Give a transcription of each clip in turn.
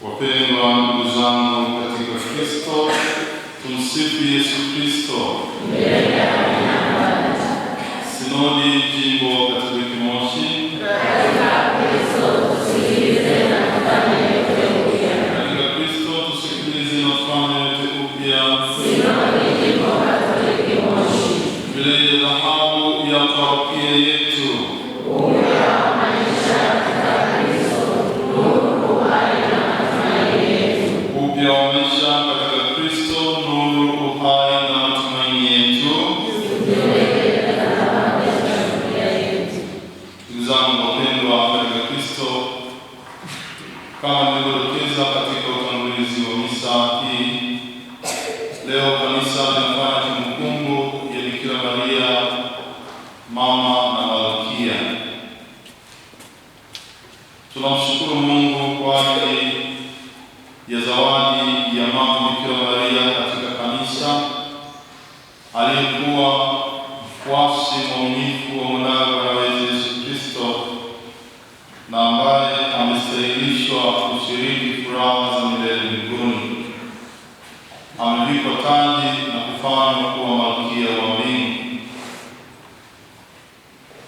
Wapendwa ndugu zangu katika Kristo, tumsifu Yesu Kristo. Sinodi Jimbo Katoliki Moshi. Katika Kristo tusikilize na tufanye yote upya. Sinodi Jimbo Katoliki Moshi. Vile dhahabu ya parokia yetu. Katika Kristo nuru, uhai na matumaini yetu. Ndugu zangu wapendwa katika Kristo, kama nilivyodokeza katika utangulizi wa misa hii, leo kanisa linafanya kumbukumbu ya Bikira Maria, mama na Malkia. Tunamshukuru Mungu kwa ajili ya zawadi ya mama Bikira Maria katika kanisa, aliyekuwa mfuasi mwaminifu wa mwanawe wetu Yesu Kristo na ambaye amestahilishwa kushiriki furaha za milele mbinguni. Amevikwa taji na kufanywa kuwa malkia wa mbingu.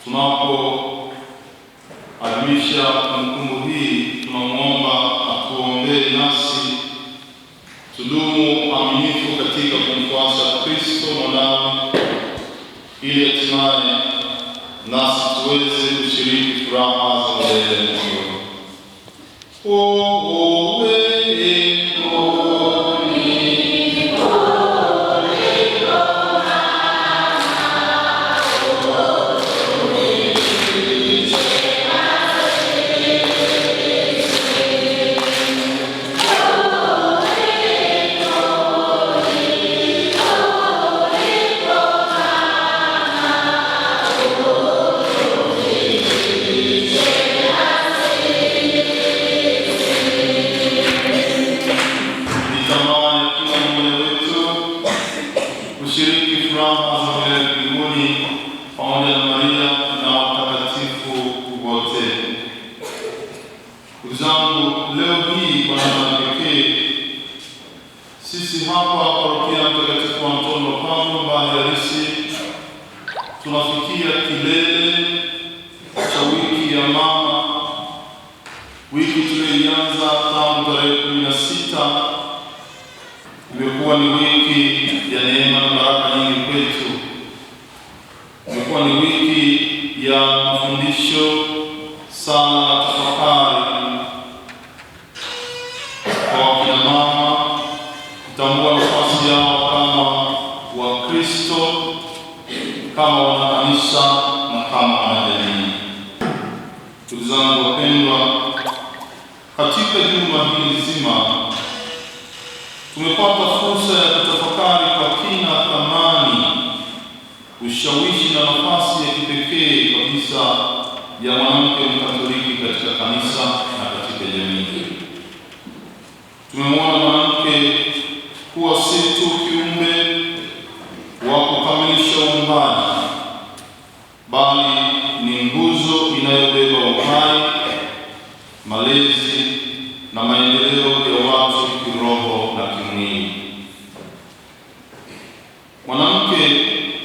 Tunapoadhimisha kumbukumbu hii, tunamwomba atuombee nasi tudumu aminifu katika kumfuasa Kristo mwanawe, ili hatimaye nasi tuweze kushiriki furaha za milele mbinguni. Kushiriki furaha za milele mbinguni pamoja na Maria na watakatifu wote. Ndugu zangu, leo hii kwa namna pekee sisi hapa parokia Mtakatifu Antoni wa Padua Mbaharisi tunafikia kilele cha wiki ya mama, wiki tuliyoanza tangu tarehe 16. Imekuwa ni wiki ya neema na baraka nyingi kwetu. Imekuwa ni wiki ya mafundisho sana na tafakari kwa wakina mama, kutambua nafasi yao kama Wakristo, kama wanakanisa na kama wanajamii. Ndugu zangu wapendwa, katika juma hili zima tumepata fursa ya kutafakari kwa kina thamani, ushawishi na nafasi ya kipekee kabisa ya mwanamke Mkatoliki katika kanisa na katika jamii. Tumemwona mwanamke kuwa si tu kiumbe wa kukamilisha uumbaji, bali ni nguzo inayobeba uhai, malezi na maendeleo ya watu kiroho na kimwili. Mwanamke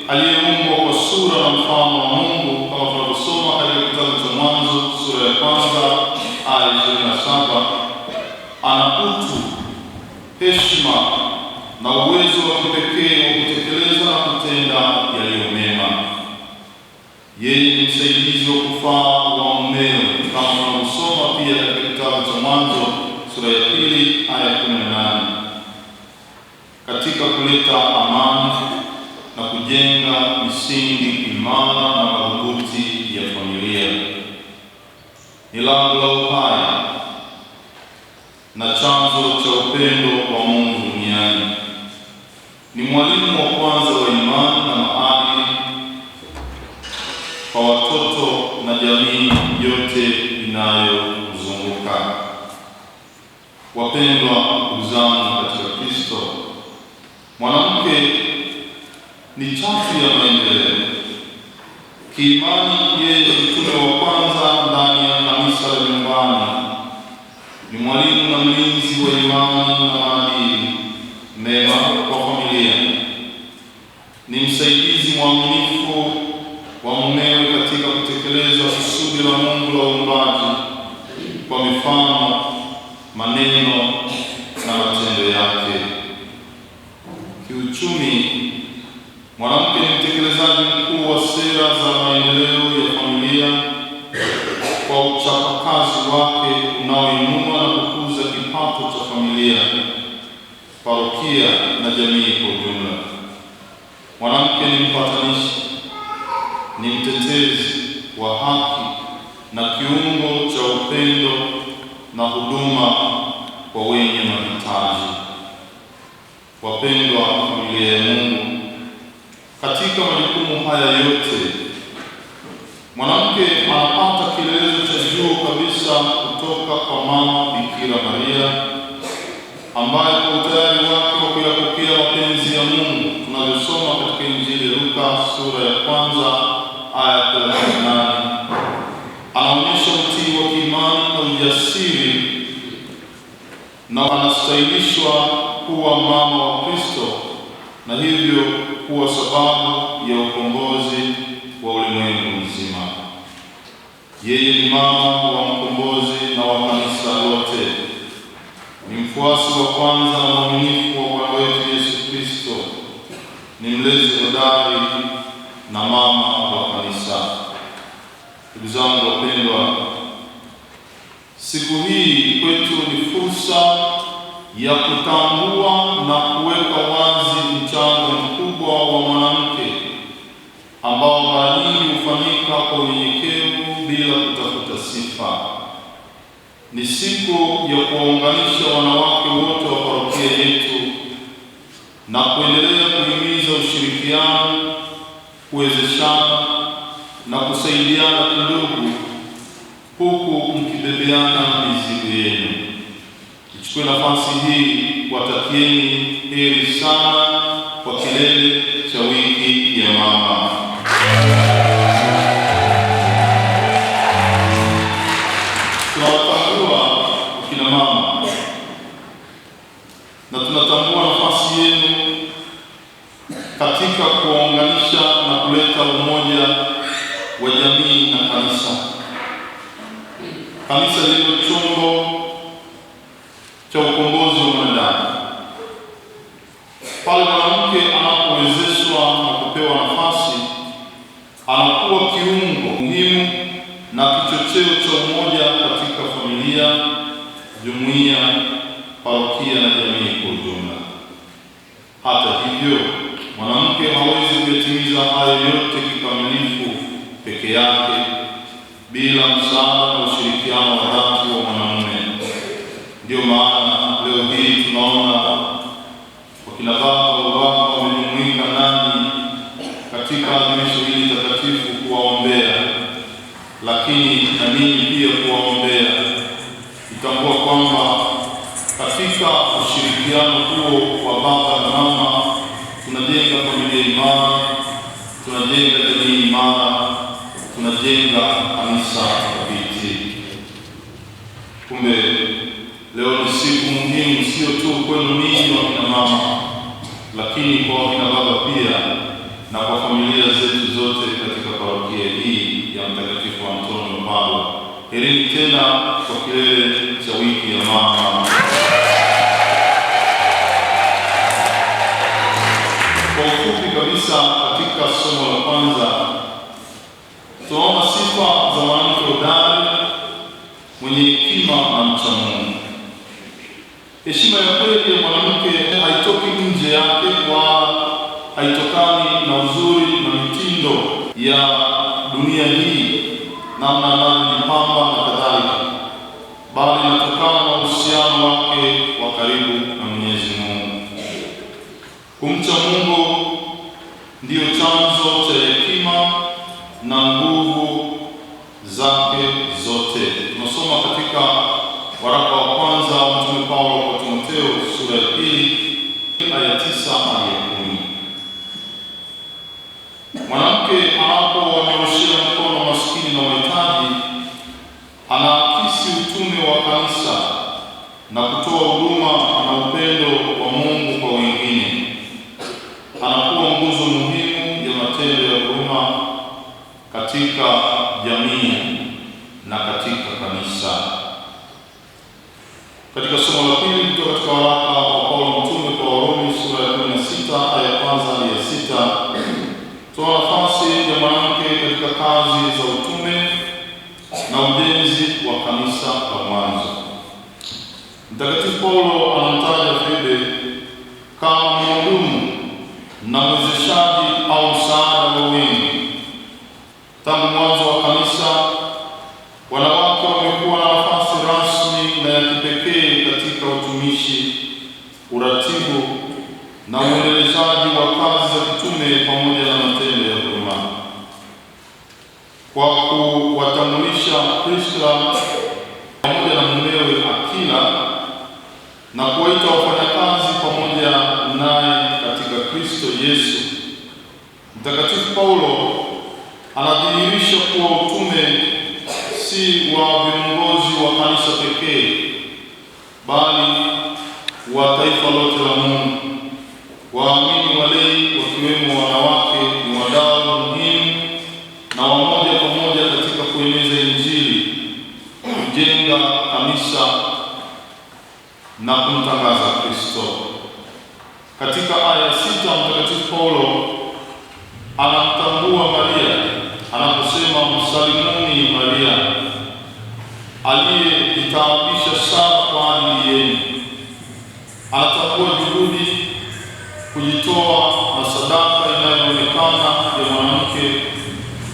aliyeumbwa kwa sura na mfano wa Mungu, kama tunavyosoma katika kitabu cha Mwanzo sura ya 1 aya 27, ana utu, heshima na uwezo wa kipekee wa kutekeleza na kutenda yaliyo mema. Yeye ni msaidizi wa kufaa wa mumewe, kama tunavyosoma pia katika kitabu cha Mwanzo sura ya 2 aya 18, katika kuleta amani na kujenga misingi imara na madhubuti ya familia. Ni lango la uhai na chanzo cha upendo wa Mungu duniani. Ni mwalimu wa kwanza wa imani na maadili kwa watoto na jamii yote inayomzunguka. Wapendwa ndugu zangu katika Kristo, mwanamke ni chachu ya maendeleo. Kiimani yeye ni mtume wa kwanza ndani ya kanisa la nyumbani, ni mwalimu na mlinzi wa imani na maadili mema kwa familia. Ni msaidizi mwaminifu wa mumewe katika kutekeleza kusudi la Mungu la uumbaji kwa mifano, maneno na matendo yake. Kiuchumi, mwanamke ni mtekelezaji mkuu wa sera za maendeleo ya familia kwa uchapakazi wake unaoinua na kukuza kipato cha familia, parokia na jamii kwa ujumla. Mwanamke ni mpatanishi, ni mtetezi wa haki na kiungo cha upendo na huduma kwa wenye mahitaji. Wapendwa familia ya Mungu, katika majukumu haya yote mwanamke anapata kielelezo cha juu kabisa kutoka kwa Mama Bikira Maria, ambaye kwa utayari wake wa kuyapokea mapenzi ya Mungu tunavyosoma katika Injili ya Luka sura ya 1 aya 38, anaonyesha utii wa kiimani na ujasiri, na anastahilishwa kuwa mama wa Kristo na hivyo kuwa sababu ya ukombozi wa ulimwengu mzima. Yeye ni mama wa mkombozi na wa kanisa lote. Ni mfuasi wa kwanza na mwaminifu wa Bwana wetu Yesu Kristo. Ni mlezi hodari na mama wa kanisa. Ndugu zangu wapendwa, siku hii kwetu ni fursa ya kutambua na kuweka wazi mchango mkubwa wa mwanamke ambao mara nyingi hufanyika kwa unyenyekevu bila kutafuta sifa. Ni siku ya kuwaunganisha wanawake wote wa parokia yetu na kuendelea kuhimiza ushirikiano, kuwezeshana na kusaidiana kindugu, huku mkibebeana mizigo yenu. Nichukue nafasi hii kuwatakieni heri sana kwa kilele cha wiki ya mama. Tunawatambua wakina mama na tunatambua nafasi yenu katika kuwaunganisha na kuleta umoja wa jamii na kanisa. Kanisa ndilo chombo cha ukombozi wa mwanadamu. Pale mwanamke anapowezeshwa na kupewa nafasi, anakuwa kiungo muhimu na kichocheo cha umoja katika familia, jumuiya, parokia na jamii kwa ujumla. Hata hivyo, mwanamke hawezi kuyatimiza hayo yote kikamilifu peke yake bila msaada na ushirikiano wa dhati wa mwanamume. Ndio maana leo hii tunaona wakina baba wamejumuika nani katika adhimisho hili takatifu kuwaombea, lakini na ninyi pia kuwaombea. Tutambua kwamba katika ushirikiano huo wa baba na mama tunajenga familia imara, tunajenga jamii imara, tunajenga kanisa thabiti. Kumbe leo ni siku muhimu, sio tu kwenu ninyi wakina mama, lakini kwa wakina baba pia na kwa familia zetu zote katika parokia hii ya Mtakatifu Antonio Padua. Herini tena kwa kilele cha wiki ya mama. Kwa ufupi kabisa, katika somo la kwanza tunaona sifa za mwanamke hodari, mwenye hekima na mcha Mungu. Heshima ya kweli ya mwanamke haitoki nje yake, wala haitokani na uzuri na mitindo ya dunia hii, namna anavyojipamba na kadhalika, bali inatokana na uhusiano wake wa karibu na Mwenyezi Mungu. Kumcha Mungu ndiyo chanzo cha hekima na nguvu zake zote. Tunasoma katika waraka wa kwanza wa Mtume Paulo kwa Timotheo sura ya 2 aya 9 hadi 10. Mwanamke anapowanyoshea mkono maskini na wahitaji, anaakisi utume wa kanisa na kutoa huduma na upendo wa Mungu kwa wengine. Anakuwa nguzo muhimu ya matendo ya huruma katika jamii na katika kanisa. Katika somo la pili kutoka katika waraka wa Paulo mtume kwa Warumi sura ya 16 aya ya 1 hadi ya 6, tuna nafasi ya mwanamke katika kazi za utume na ujenzi wa kanisa la mwanzo. Mtakatifu Paulo anamtaja Febe kama mhudumu na mwezeshaji au msaada wa wengi. Tangu mwanzo wa kanisa, wanawake wamekuwa na nafasi rasmi na ya kipekee katika utumishi, uratibu na uendelezaji wa kazi za kitume pamoja na matendo ya huruma. Kwa kuwatambulisha Priscilla pamoja na mumewe Akila na kuwaita wafanyakazi pamoja naye katika Kristo Yesu, Mtakatifu Paulo anadhihirisha kuwa utume si wa viongozi wa kanisa pekee, bali wa taifa lote la Mungu. Waamini walei wakiwemo wanawake ni wadau muhimu na wamoja kwa moja katika kueneza Injili, kujenga kanisa na kumtangaza Kristo. Katika aya 6 Mtakatifu Paulo anamtambua Maria anaposema, msalimuni Maria aliyejitaabisha sana kwa ajili yenu. Anatambua juhudi, kujitoa na sadaka inayoonekana ya mwanamke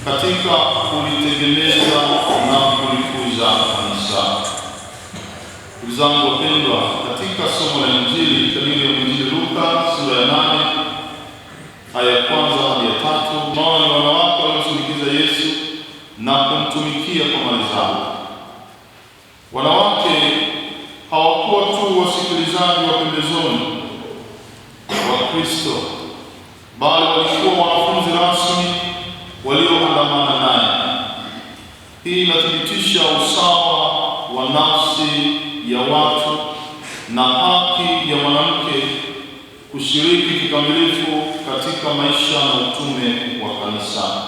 katika kulitegemeza na kulikuza kanisa. Ndugu zangu wapendwa, katika somo la Injili kadiri ya Injili Luka sura ya 8 aya ya 1 hadi ya 3, tunaona ni wanawake waliosindikiza Yesu na kumtumikia kwa mali zao. Wanawake hawakuwa tu wasikilizaji wa pembezoni wa Kristo, bali walikuwa wanafunzi rasmi walioandamana naye. Hii inathibitisha usawa wa nafsi ya watu na haki ya mwanamke kushiriki kikamilifu katika maisha na utume wa kanisa.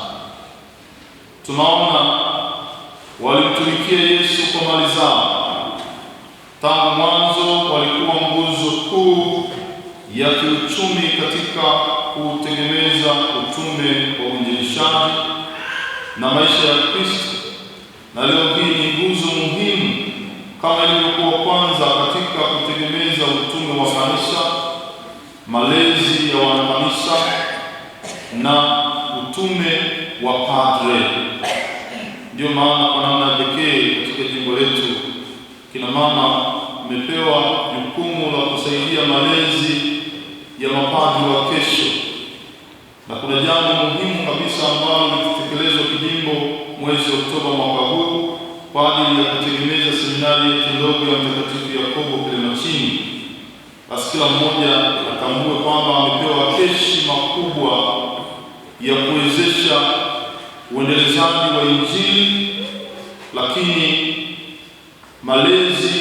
Tunaona walimtumikia Yesu kwa mali zao. Tangu mwanzo walikuwa nguzo kuu ya kiuchumi katika kutegemeza utume wa uinjilishaji na maisha ya Kristo, na leo hii ni nguzo muhimu kama ilivyokuwa kwanza katika kutegemeza utume wa kanisa, malezi ya wanakanisa na utume wa padre. Ndio maana kwa namna pekee katika jimbo letu kina mama umepewa jukumu la kusaidia malezi ya mapadri wa kesho, na kuna jambo muhimu kabisa ambalo litatekelezwa kijimbo mwezi Oktoba mwaka huu kwa ajili ya kutegemeza seminari yetu ndogo ya Mtakatifu Yakobo Kilemachini. Basi kila mmoja atambue kwamba amepewa heshima kubwa ya kuwezesha uendelezaji wa Injili, lakini malezi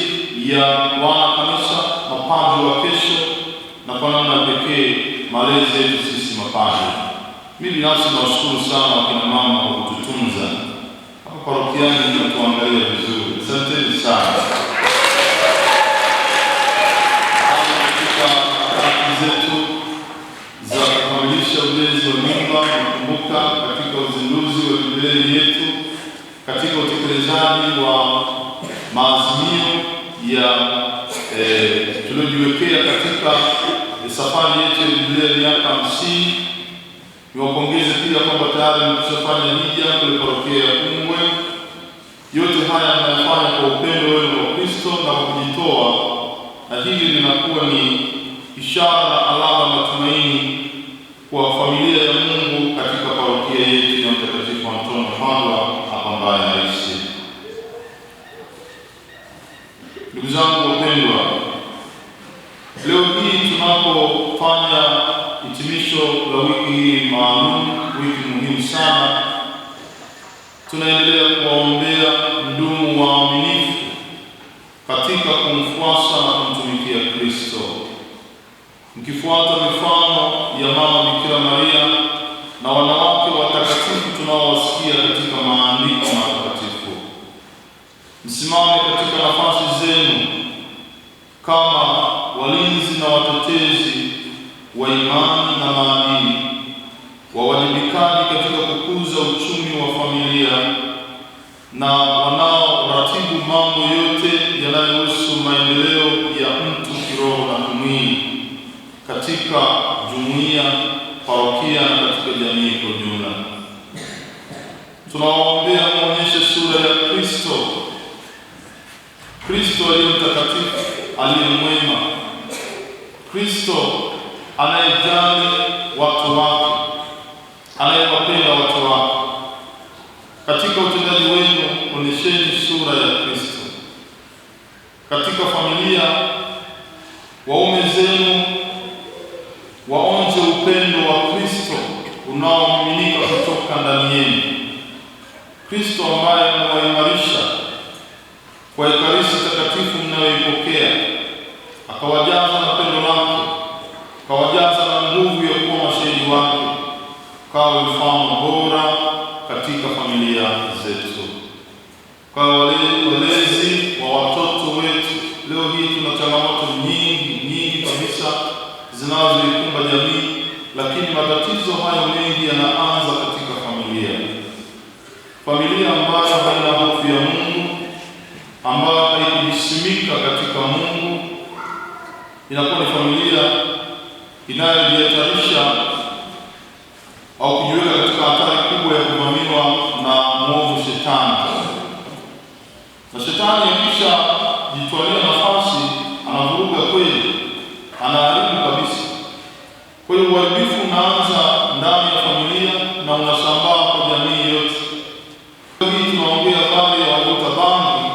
ya wana kanisa, mapadri wa kesho, na kwa namna pekee malezi yetu sisi mapadri. Mimi binafsi nawashukuru sana wakina mama kwa kututunza. Hapa parokiani mnatuangalia vizuri. Asanteni sana. Katika harakati zetu za kukamilisha ujenzi wa nyumba, nakumbuka katika uzinduzi wa jubilei yetu, katika utekelezaji wa maazimio ya tuliojiwekea katika safari yetu ya jubilei miaka 50. Niwapongeze pia kwamba tayari mkishafanya hija kule parokia ya Kungwe. Yote haya mnayofanya kwa upendo wenu wa Kristo na kwa kujitoa, na hili linakuwa ni ishara na alama ya matumaini kwa familia ya Mungu katika parokia yetu ya Mtakatifu Antoni Mpadwa hapa Mbeya Rais. Ndugu zangu wapendwa, leo hii tunapofanya hitimisho la wiki hii maalum, wiki muhimu sana, tunaendelea kuwaombea ndugu waaminifu katika kumfuasa na kumtumikia Kristo, mkifuata mifano ya Mama Bikira Maria na wanawake watakatifu tunaowasikia katika maandiko matakatifu. Msimame katika nafasi zenu kama walinzi na watetezi wa imani na maadili, wawajibikaji katika kukuza uchumi wa familia na wanaoratibu mambo yote yanayohusu maendeleo ya mtu kiroho na kimwili katika jumuiya, parokia na katika jamii kwa jumla. Tunawaombea muonyeshe sura ya Kristo, Kristo aliye mtakatifu, aliye mwema, Kristo anayejali watu wake, anayewapenda watu wake. Katika utendaji wenu onyesheni sura ya Kristo. Katika familia, waume zenu waonje upendo wa Kristo unaomiminika kutoka ndani yenu, Kristo ambaye anawaimarisha kwa Ekaristi takatifu mnayoipokea, akawajaza na pendo lake, akawajaza na nguvu ya kuwa mashahidi wake, kawe mfano bora katika familia zetu. Kwa walezi wa watoto wetu, leo hii tuna changamoto nyingi kabisa zinazoikumba jamii, lakini matatizo hayo mengi yanaanza katika familia. Familia ambayo haina hofu ya Mungu, ambayo haikujisimika katika Mungu, inakuwa ni familia inayojihatarisha au kujiweka katika hatari kubwa ya kuvamiwa na mwovu Shetani. Na Shetani akisha jitwalia nafasi, anavuruga kweli, anaharibu kabisa. Kwa hiyo uharibifu unaanza ndani ya familia na unasambaa kwa jamii yote. Hii tunaongea habari ya wavuta bangi,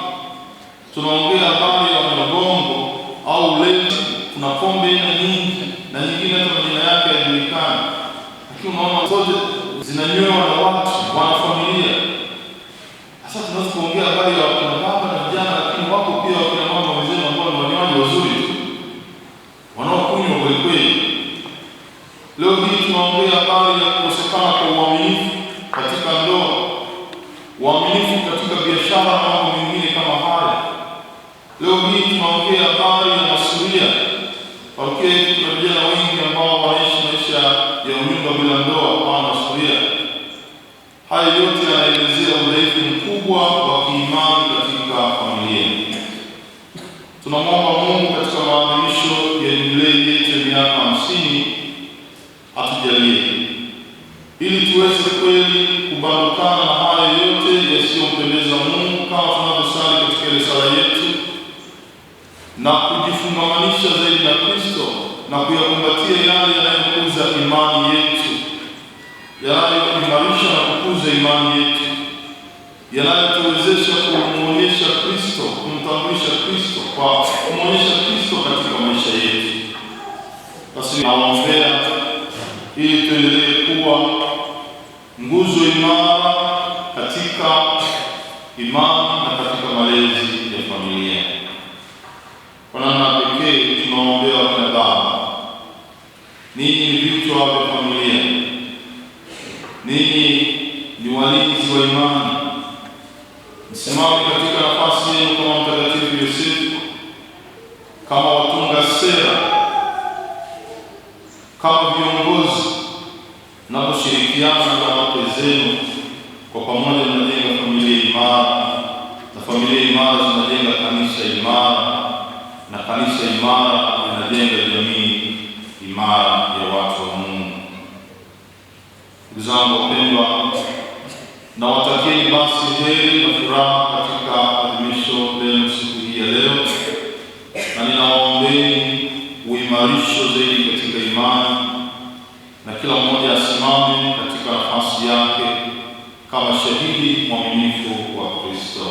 tunaongea habari ya mlongo au ulevi, kuna pombe nyingi na nyingine hata majina yake hayajulikani. Lakini unaona zote zinanywewa na watu, wana familia. Sasa tunaweza kuongea habari ya wakina baba na vijana, lakini wako pia wakina mama wenzenu ambao ni wanywaji wazuri tu, wanaokunywa kweli kweli. Leo hii tunaongea habari ya kukosekana kwa uaminifu katika ndoa, uaminifu katika biashara na mambo mengine kama haya. Leo hii tunaongea habari ya masuria. Okay, kuna vijana wengi ambao wanaishi maisha ya unyumba bila ndoa au masuria. Haya yote yanaelezea udhaifu mkubwa wa kiimani katika familia. Tunamwomba Mungu katika maadhimisho ya jubilei yetu ya miaka 50 atujalie, ili tuweze kweli kubandukana na haya yote yasiyompendeza Mungu, kama tunavyosali katika ile sala yetu, na kujifungamanisha zaidi na Kristo na kuyakumbatia yale yanayokuza imani yetu, yanayoimarisha na kukuza imani yetu, yanayotuwezesha kumuonyesha Kristo, kumtambulisha Kristo, kwa kumuonyesha Kristo katika maisha yetu. Basi nawaombea ili tuendelee kuwa nguzo imara katika imani na katika malezi ya familia. Kwa namna pekee tunaombea wakina baba, ninyi ni vichwa vya familia, ninyi ni walinzi wa imani. Msimame katika nafasi yenu kama Mtakatifu Yosefu, kama watunga sera, kama viongozi, na kushirikiana na wake zenu. Kwa pamoja mnajenga familia imara, na familia imara zinajenga kanisa imara, na kanisa imara linajenga jamii imara ya watu wa Mungu. Ndugu zangu wapendwa, na watakieni basi heri na furaha katika adhimisho lenu siku hii ya leo, na ninawaombeni uimarisho zaidi katika imani, na kila mmoja asimame katika nafasi yake kama shahidi mwaminifu wa Kristo.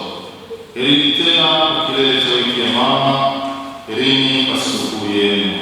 Herini tena kwa kilele cha wiki ya mama, herini kwa sikukuu yenu.